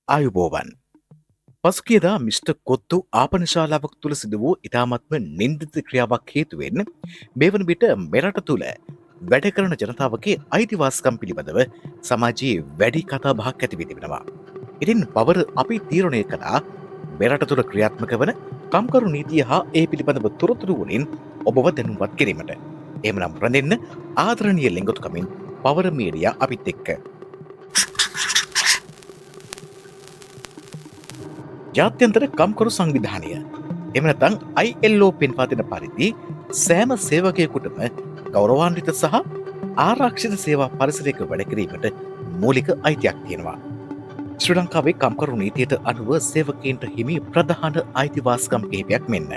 ආයුබෝවන්. පසුගියදා මිස්ටර් කොත්තු ආපන ශාලාවක් තුළ සිදු වූ ඉතාමත්ම නින්දිත ක්‍රියාවක් හේතුවෙන් මේ වන විට මෙරට තුළ වැඩ කරන ජනතාවගේ අයිතිවාසිකම් පිළිබඳව සමාජයේ වැඩි කතා බහක් ඇති වී තිබෙනවා. ඉතින් පවර අපි තීරණය කළා මෙරට තුළ ක්‍රියාත්මක වන කම්කරු නීතිය හා ඒ පිළිබඳව තොරතුරු වලින් ඔබව දැනුවත් කිරීමට. එහෙමනම් රැඳෙන්න ආදරණීය ලෙන්ගතුකමින් පවර මීඩියා අපිත් එක්ක. ජාත්‍යන්තර කම්කරු සංවිධානය එමනතං ILO පෙන්වා දෙන පරිදි සෑම සේවකයකුටම ගෞරවාන්විත සහ ආරක්ෂිත සේවා පරිසරයක වැඩකිරීමට මූලික අයිතියක් තියෙනවා. ශ්‍රී ලංකාවේ කම්කරු නීතියට අනුව සේවකයන්ට හිමි ප්‍රධාන අයිතිවාසිකම් කිහිපයක් මෙන්න.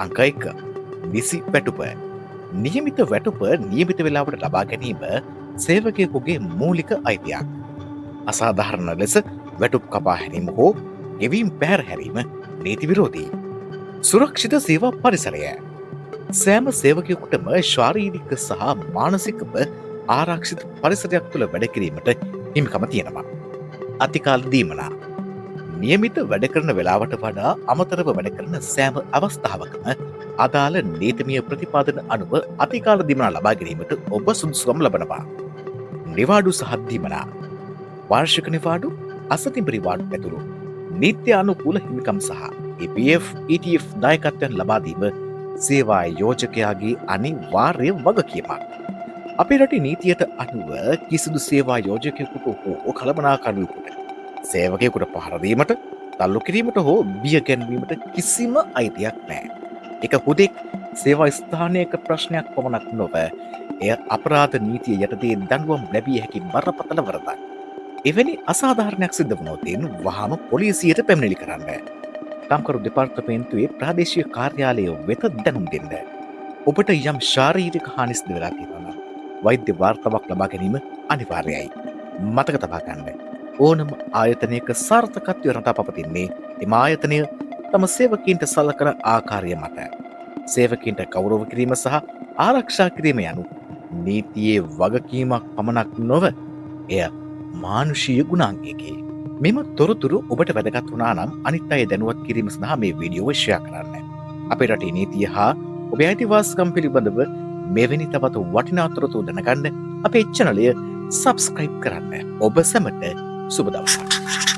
අංක 1. නිසි වැටුප. නියමිත වැටුප නියමිත වේලාවට ලබා ගැනීම සේවකයෙකුගේ මූලික අයිතියක්. අසාධාරණ ලෙස වැටුප් කපා හැරීම හෝ ගෙවීම් පැහැර හැරීම නීති විරෝධී. සුරක්ෂිත සේවා පරිසරය. සෑම සේවකයකුටම ශාරීරික සහ මානසිකව ආරක්ෂිත පරිසරයක් තුළ වැඩ කිරීමට හිමිකම තියෙනවා. අතිකාල දීමනා. නියමිත වැඩ කරන වෙලාවට වඩා අමතරව වැඩ කරන සෑම අවස්ථාවකම අදාළ නීතිමය ප්‍රතිපාදන අනුව අතිකාල දීමනා ලබා ගැනීමට ඔබ සුදුසුකම් ලබනවා. නිවාඩු සහ දීමනා. වාර්ෂික නිවාඩු, අසතිබරි වාඩු ඇතුළු නීත්‍ය අනුකූල හිමිකම් සහ EPF ETF දායකත්වයන් ලබාදීම සේවා යෝජකයාගේ අනිවාර්ය වගකීමක්. අපේ රටේ නීතියට අනුව කිසිදු සේවා යෝජකයෙකුට හෝ කළමනාකරුවෙකුට සේවකයෙකුට පහර දීමට, තල්ලු කිරීමට හෝ බිය ගැන්වීමට කිසිම අයිතියක් නැහැ. එක හුදෙක් සේවා ස්ථානයක ප්‍රශ්නයක් පමණක් නොව එය අපරාධ නීතිය යටතේ දඬුවම් ලැබිය හැකි බරපතල වරදක්. එවැනි අසාධාරණයක් සිද්ධ වුණොතින් වහාම පොලිසියට පැමිණිලි කරන්න. කම්කරු දෙපාර්තමේන්තුවේ ප්‍රාදේශීය කාර්යාලය වෙත දැනුම් දෙන්න. ඔබට යම් ශාරීරික හානි සිදු වෙලා තියෙනවා නම් වෛද්‍ය වාර්තාවක් ලබා ගැනීම අනිවාර්යයි. මතක තබා ගන්න. ඕනම ආයතනයක සාර්ථකත්වය රඳා පවතින්නේ එම ආයතනය තම සේවකීන්ට සලකන ආකාරය මත. සේවකීන්ට ගෞරව කිරීම සහ ආරක්ෂා කිරීම යනු නීතියේ වගකීමක් පමණක් නොව එය මානුෂීය ගුණාංගයකි. මෙම තොරතුරු ඔබට වැදගත් වුණා නම් අනිත් අය දැනුවත් කිරීම සඳහා මේ වීඩියෝව ෂෙයා කරන්න. අපේ රටේ නීතිය හා ඔබේ අයිතිවාසිකම් පිළිබඳව මෙවැනි තවත් වටිනා තොරතුරු දැනගන්න අපේ චැනලය සබ්ස්ක්‍රයිබ් කරන්න. ඔබ සැමට සුබ දවසක්.